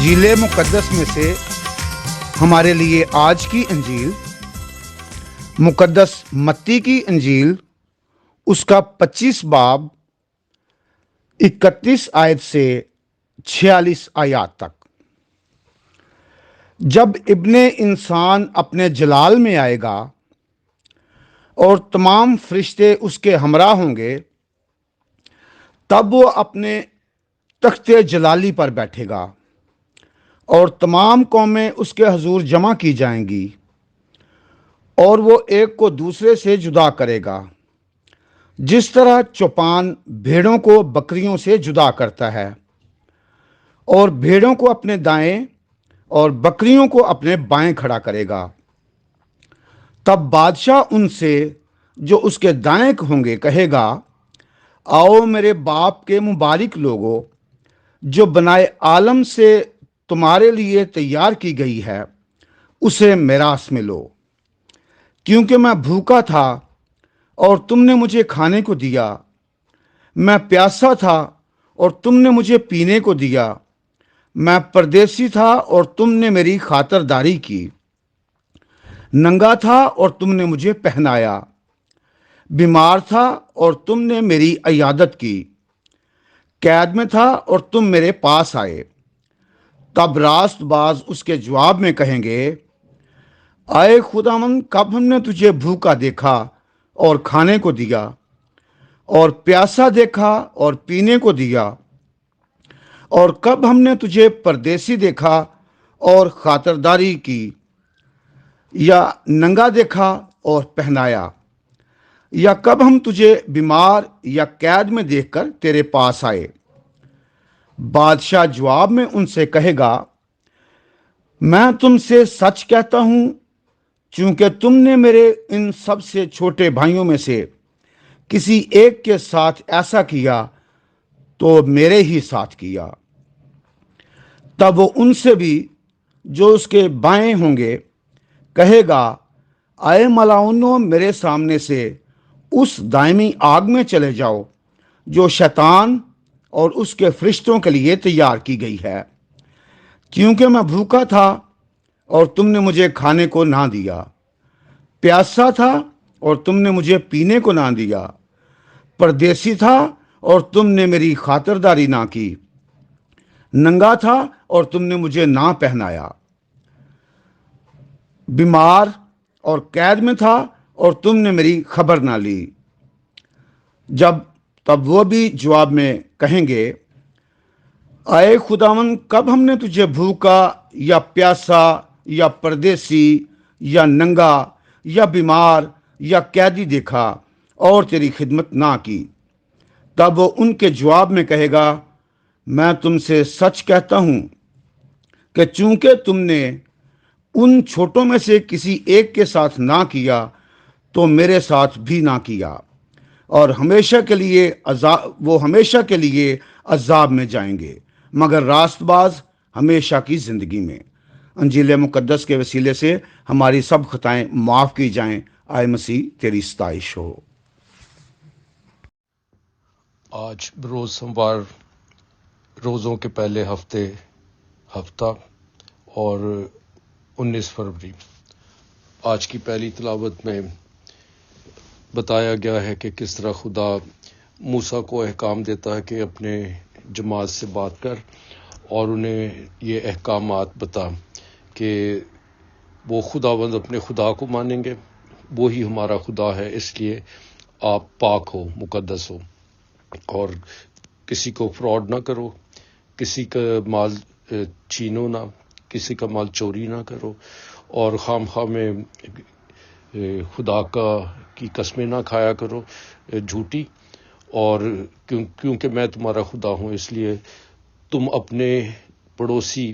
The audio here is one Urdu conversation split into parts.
انجیل مقدس میں سے ہمارے لیے آج کی انجیل مقدس متی کی انجیل، اس کا 25 باب 31 آیت سے 46 آیات تک۔ جب ابن انسان اپنے جلال میں آئے گا اور تمام فرشتے اس کے ہمراہ ہوں گے، تب وہ اپنے تخت جلالی پر بیٹھے گا اور تمام قومیں اس کے حضور جمع کی جائیں گی، اور وہ ایک کو دوسرے سے جدا کرے گا، جس طرح چوپان بھیڑوں کو بکریوں سے جدا کرتا ہے، اور بھیڑوں کو اپنے دائیں اور بکریوں کو اپنے بائیں کھڑا کرے گا۔ تب بادشاہ ان سے جو اس کے دائیں ہوں گے کہے گا، آؤ میرے باپ کے مبارک لوگو، جو بنائے عالم سے تمہارے لیے تیار کی گئی ہے، اسے میراث میں لو، کیونکہ میں بھوکا تھا اور تم نے مجھے کھانے کو دیا، میں پیاسا تھا اور تم نے مجھے پینے کو دیا، میں پردیسی تھا اور تم نے میری خاطرداری کی، ننگا تھا اور تم نے مجھے پہنایا، بیمار تھا اور تم نے میری عیادت کی، قید میں تھا اور تم میرے پاس آئے۔ تب راست باز اس کے جواب میں کہیں گے، اے خداوند، کب ہم نے تجھے بھوکا دیکھا اور کھانے کو دیا، اور پیاسا دیکھا اور پینے کو دیا، اور کب ہم نے تجھے پردیسی دیکھا اور خاطرداری کی، یا ننگا دیکھا اور پہنایا، یا کب ہم تجھے بیمار یا قید میں دیکھ کر تیرے پاس آئے؟ بادشاہ جواب میں ان سے کہے گا، میں تم سے سچ کہتا ہوں، چونکہ تم نے میرے ان سب سے چھوٹے بھائیوں میں سے کسی ایک کے ساتھ ایسا کیا تو میرے ہی ساتھ کیا۔ تب وہ ان سے بھی جو اس کے بائیں ہوں گے کہے گا، اے ملاؤنو، میرے سامنے سے اس دائمی آگ میں چلے جاؤ جو شیطان اور اس کے فرشتوں کے لیے تیار کی گئی ہے، کیونکہ میں بھوکا تھا اور تم نے مجھے کھانے کو نہ دیا، پیاسا تھا اور تم نے مجھے پینے کو نہ دیا، پردیسی تھا اور تم نے میری خاطرداری نہ کی، ننگا تھا اور تم نے مجھے نہ پہنایا، بیمار اور قید میں تھا اور تم نے میری خبر نہ لی۔ تب وہ بھی جواب میں کہیں گے، اے خداوند، کب ہم نے تجھے بھوکا یا پیاسا یا پردیسی یا ننگا یا بیمار یا قیدی دیکھا اور تیری خدمت نہ کی؟ تب وہ ان کے جواب میں کہے گا، میں تم سے سچ کہتا ہوں کہ چونکہ تم نے ان چھوٹوں میں سے کسی ایک کے ساتھ نہ کیا تو میرے ساتھ بھی نہ کیا۔ اور وہ ہمیشہ کے لیے عذاب میں جائیں گے، مگر راست باز ہمیشہ کی زندگی میں۔ انجیل مقدس کے وسیلے سے ہماری سب خطائیں معاف کی جائیں۔ آئے مسیح، تیری ستائش ہو۔ آج بروز سوموار، روزوں کے پہلے ہفتہ اور 19 فروری۔ آج کی پہلی تلاوت میں بتایا گیا ہے کہ کس طرح خدا موسیٰ کو احکام دیتا ہے کہ اپنے جماعت سے بات کر اور انہیں یہ احکامات بتا کہ وہ خداوند اپنے خدا کو مانیں گے، وہی ہمارا خدا ہے، اس لیے آپ پاک ہو، مقدس ہو، اور کسی کو فراڈ نہ کرو، کسی کا مال چھینو نہ، کسی کا مال چوری نہ کرو، اور خام خواہ میں خدا کی قسمیں نہ کھایا کرو جھوٹی، اور کیونکہ میں تمہارا خدا ہوں، اس لیے تم اپنے پڑوسی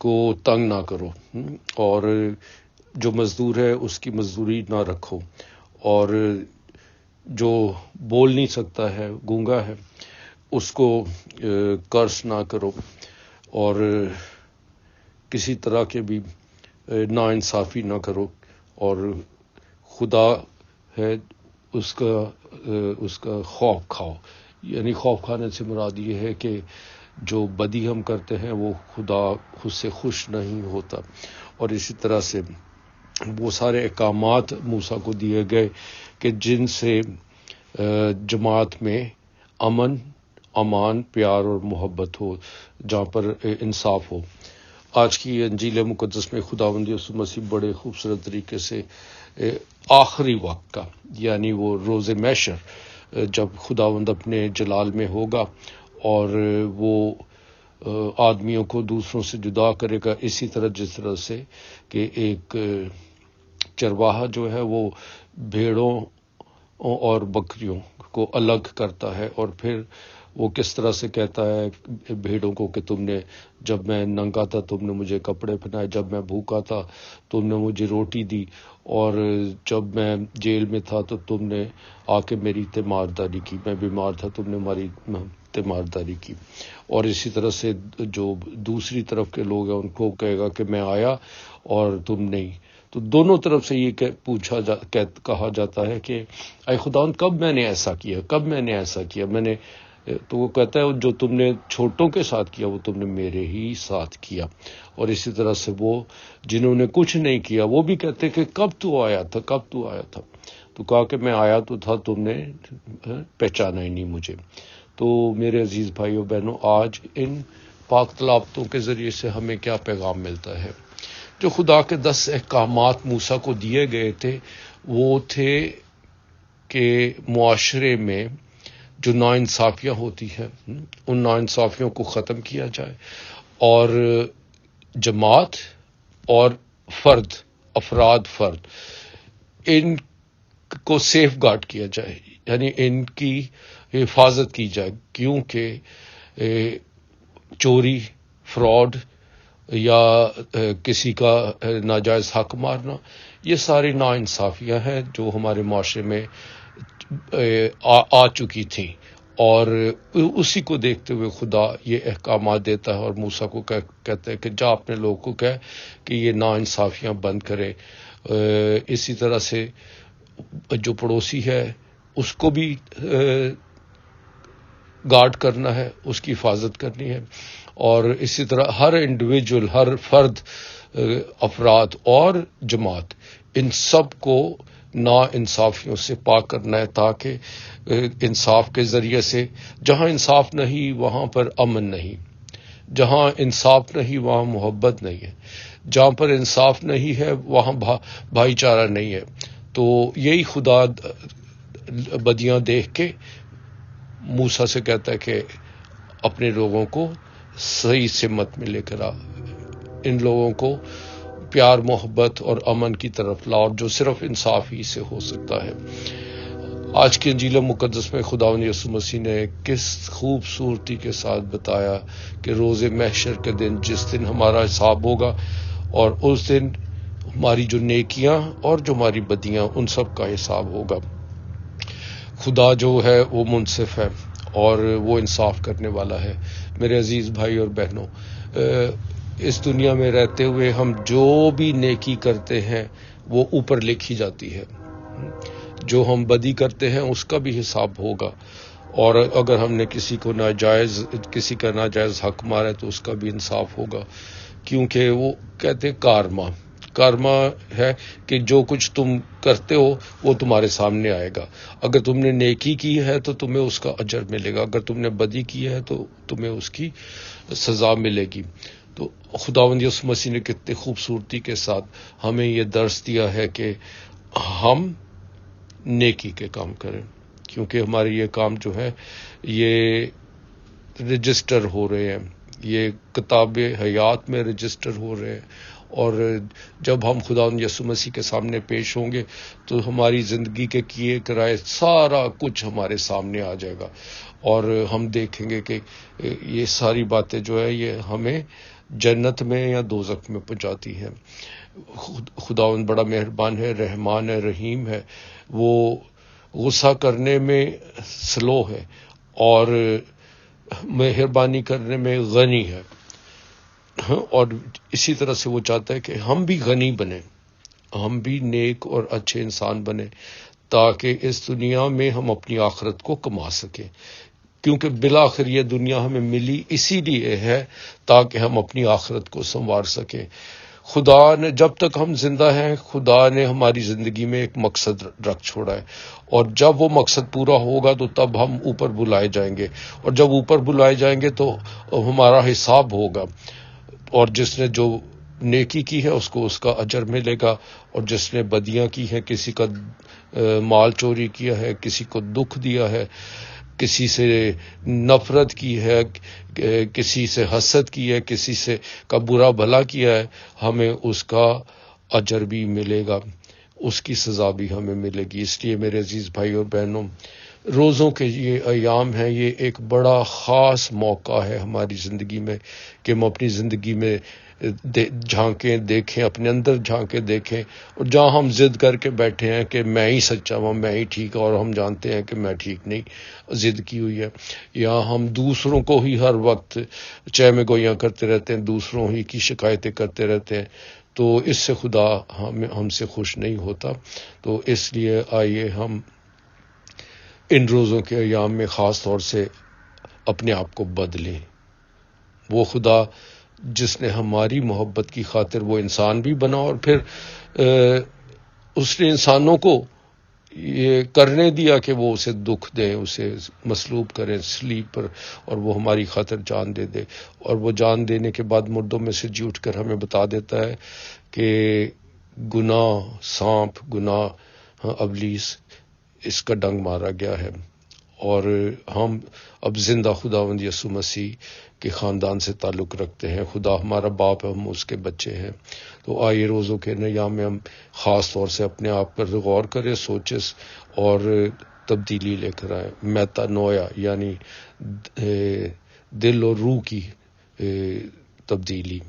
کو تنگ نہ کرو، اور جو مزدور ہے اس کی مزدوری نہ رکھو، اور جو بول نہیں سکتا ہے، گونگا ہے، اس کو قرض نہ کرو، اور کسی طرح کے بھی نا انصافی نہ کرو، اور خدا ہے اس کا خوف کھاؤ۔ یعنی خوف کھانے سے مراد یہ ہے کہ جو بدی ہم کرتے ہیں وہ خدا خود سے خوش نہیں ہوتا. اور اسی طرح سے وہ سارے احکامات موسیٰ کو دیے گئے کہ جن سے جماعت میں امن، امان، پیار اور محبت ہو، جہاں پر انصاف ہو. آج کی انجیل مقدس میں خداوند یسوع مسیح بڑے خوبصورت طریقے سے آخری وقت کا، یعنی وہ روز محشر، جب خداوند اپنے جلال میں ہوگا اور وہ آدمیوں کو دوسروں سے جدا کرے گا، اسی طرح جس طرح سے کہ ایک چرواہا جو ہے وہ بھیڑوں اور بکریوں کو الگ کرتا ہے، اور پھر وہ کس طرح سے کہتا ہے بھیڑوں کو کہ تم نے، جب میں ننگا تھا تم نے مجھے کپڑے پہنائے، جب میں بھوکا تھا تم نے مجھے روٹی دی، اور جب میں جیل میں تھا تو تم نے آ کے میری تیمارداری کی، میں بیمار تھا تم نے ہماری تیمارداری کی. اور اسی طرح سے جو دوسری طرف کے لوگ ہیں ان کو کہے گا کہ میں آیا اور تم نہیں. تو دونوں طرف سے یہ کہا جاتا ہے کہ اے خداوند کب میں نے ایسا کیا، کب میں نے ایسا کیا، میں نے، تو وہ کہتا ہے جو تم نے چھوٹوں کے ساتھ کیا وہ تم نے میرے ہی ساتھ کیا. اور اسی طرح سے وہ جنہوں نے کچھ نہیں کیا وہ بھی کہتے کہ کب تو آیا تھا، کب تو آیا تھا. تو کہا کہ میں آیا تو تھا، تم نے پہچانا ہی نہیں مجھے. تو میرے عزیز بھائیو بہنوں، آج ان پاک تلاوتوں کے ذریعے سے ہمیں کیا پیغام ملتا ہے؟ جو خدا کے 10 احکامات موسیٰ کو دیے گئے تھے وہ تھے کہ معاشرے میں جو ناانصافیاں ہوتی ہیں ان ناانصافیوں کو ختم کیا جائے، اور جماعت اور فرد ان کو سیف گارڈ کیا جائے، یعنی ان کی حفاظت کی جائے، کیونکہ چوری، فراڈ یا کسی کا ناجائز حق مارنا، یہ ساری ناانصافیاں ہیں جو ہمارے معاشرے میں آ چکی تھیں. اور اسی کو دیکھتے ہوئے خدا یہ احکامات دیتا ہے اور موسیٰ کو کہتا ہے کہ جا اپنے لوگوں کو کہہ کہ یہ ناانصافیاں بند کرے. اسی طرح سے جو پڑوسی ہے اس کو بھی گارڈ کرنا ہے، اس کی حفاظت کرنی ہے. اور اسی طرح ہر انڈیویجول، ہر فرد، افراد اور جماعت، ان سب کو نا انصافیوں سے پاک کرنا ہے، تاکہ انصاف کے ذریعے سے، جہاں انصاف نہیں وہاں پر امن نہیں، جہاں انصاف نہیں وہاں محبت نہیں ہے، جہاں پر انصاف نہیں ہے وہاں بھائی چارہ نہیں ہے. تو یہی خدا بدیاں دیکھ کے موسیٰ سے کہتا ہے کہ اپنے لوگوں کو صحیح سمت میں لے کر آ، ان لوگوں کو پیار، محبت اور امن کی طرف لاؤ، جو صرف انصاف ہی سے ہو سکتا ہے. آج کی انجیل مقدس میں خداوند یسوع مسیح نے کس خوبصورتی کے ساتھ بتایا کہ روز محشر کے دن، جس دن ہمارا حساب ہوگا، اور اس دن ہماری جو نیکیاں اور جو ہماری بدیاں ان سب کا حساب ہوگا. خدا جو ہے وہ منصف ہے اور وہ انصاف کرنے والا ہے. میرے عزیز بھائی اور بہنوں، اس دنیا میں رہتے ہوئے ہم جو بھی نیکی کرتے ہیں وہ اوپر لکھی جاتی ہے، جو ہم بدی کرتے ہیں اس کا بھی حساب ہوگا. اور اگر ہم نے کسی کا ناجائز حق مارا ہے تو اس کا بھی انصاف ہوگا، کیونکہ وہ کہتے ہیں کارما ہے کہ جو کچھ تم کرتے ہو وہ تمہارے سامنے آئے گا. اگر تم نے نیکی کی ہے تو تمہیں اس کا اجر ملے گا، اگر تم نے بدی کی ہے تو تمہیں اس کی سزا ملے گی. تو خداوند یسوع مسیح نے کتنی خوبصورتی کے ساتھ ہمیں یہ درس دیا ہے کہ ہم نیکی کے کام کریں، کیونکہ ہمارے یہ کام جو ہے یہ رجسٹر ہو رہے ہیں، یہ کتاب حیات میں رجسٹر ہو رہے ہیں. اور جب ہم خداوند یسوع مسیح کے سامنے پیش ہوں گے تو ہماری زندگی کے کیے کرائے سارا کچھ ہمارے سامنے آ جائے گا، اور ہم دیکھیں گے کہ یہ ساری باتیں جو ہے یہ ہمیں جنت میں یا دوزخ میں پہنچاتی ہیں. خداوند بڑا مہربان ہے، رحمان ہے، رحیم ہے. وہ غصہ کرنے میں سلو ہے اور مہربانی کرنے میں غنی ہے. اور اسی طرح سے وہ چاہتا ہے کہ ہم بھی غنی بنیں، ہم بھی نیک اور اچھے انسان بنیں، تاکہ اس دنیا میں ہم اپنی آخرت کو کما سکیں. کیونکہ بالآخر یہ دنیا ہمیں ملی اسی لیے ہے تاکہ ہم اپنی آخرت کو سنوار سکیں۔ خدا نے جب تک ہم زندہ ہیں، خدا نے ہماری زندگی میں ایک مقصد رکھ چھوڑا ہے، اور جب وہ مقصد پورا ہوگا تو تب ہم اوپر بلائے جائیں گے، اور جب اوپر بلائے جائیں گے تو ہمارا حساب ہوگا، اور جس نے جو نیکی کی ہے اس کو اس کا اجر ملے گا، اور جس نے بدیاں کی ہیں، کسی کا مال چوری کیا ہے، کسی کو دکھ دیا ہے، کسی سے نفرت کی ہے، کسی سے حسد کی ہے، کسی سے کا برا بھلا کیا ہے، ہمیں اس کا اجر بھی ملے گا، اس کی سزا بھی ہمیں ملے گی۔ اس لیے میرے عزیز بھائی اور بہنوں، روزوں کے یہ ایام ہیں، یہ ایک بڑا خاص موقع ہے ہماری زندگی میں کہ ہم اپنی زندگی میں جھانکیں، دیکھیں، اپنے اندر جھانکیں دیکھیں، اور جہاں ہم ضد کر کے بیٹھے ہیں کہ میں ہی سچا ہوں، میں ہی ٹھیک ہوں، اور ہم جانتے ہیں کہ میں ٹھیک نہیں، ضد کی ہوئی ہے، یا ہم دوسروں کو ہی ہر وقت چہ میں گویاں کرتے رہتے ہیں، دوسروں ہی کی شکایتیں کرتے رہتے ہیں، تو اس سے خدا ہم سے خوش نہیں ہوتا۔ تو اس لیے آئیے ہم ان روزوں کے ایام میں خاص طور سے اپنے آپ کو بدلیں۔ وہ خدا جس نے ہماری محبت کی خاطر وہ انسان بھی بنا، اور پھر اس نے انسانوں کو یہ کرنے دیا کہ وہ اسے دکھ دیں، اسے مصلوب کریں صلیب پر، اور وہ ہماری خاطر جان دے دے، اور وہ جان دینے کے بعد مردوں میں سے جی اٹھ کر ہمیں بتا دیتا ہے کہ گناہ، سانپ، گناہ، ابلیس، اس کا ڈنگ مارا گیا ہے، اور ہم اب زندہ خداوند یسوع مسیح کے خاندان سے تعلق رکھتے ہیں۔ خدا ہمارا باپ ہے، ہم اس کے بچے ہیں۔ تو آئیے روزوں کے ایام میں ہم خاص طور سے اپنے آپ پر غور کریں، سوچیں اور تبدیلی لے کر آئیں۔ میتا نویا یعنی دل اور روح کی تبدیلی،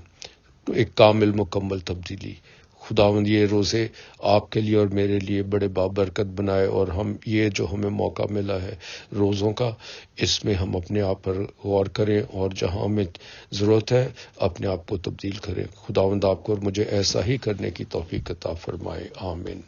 ایک کامل مکمل تبدیلی۔ خداوند یہ روزے آپ کے لیے اور میرے لیے بڑے بابرکت بنائے، اور ہم یہ جو ہمیں موقع ملا ہے روزوں کا، اس میں ہم اپنے آپ پر غور کریں، اور جہاں ہمیں ضرورت ہے اپنے آپ کو تبدیل کریں۔ خداوند آپ کو اور مجھے ایسا ہی کرنے کی توفیق عطا فرمائے، آمین۔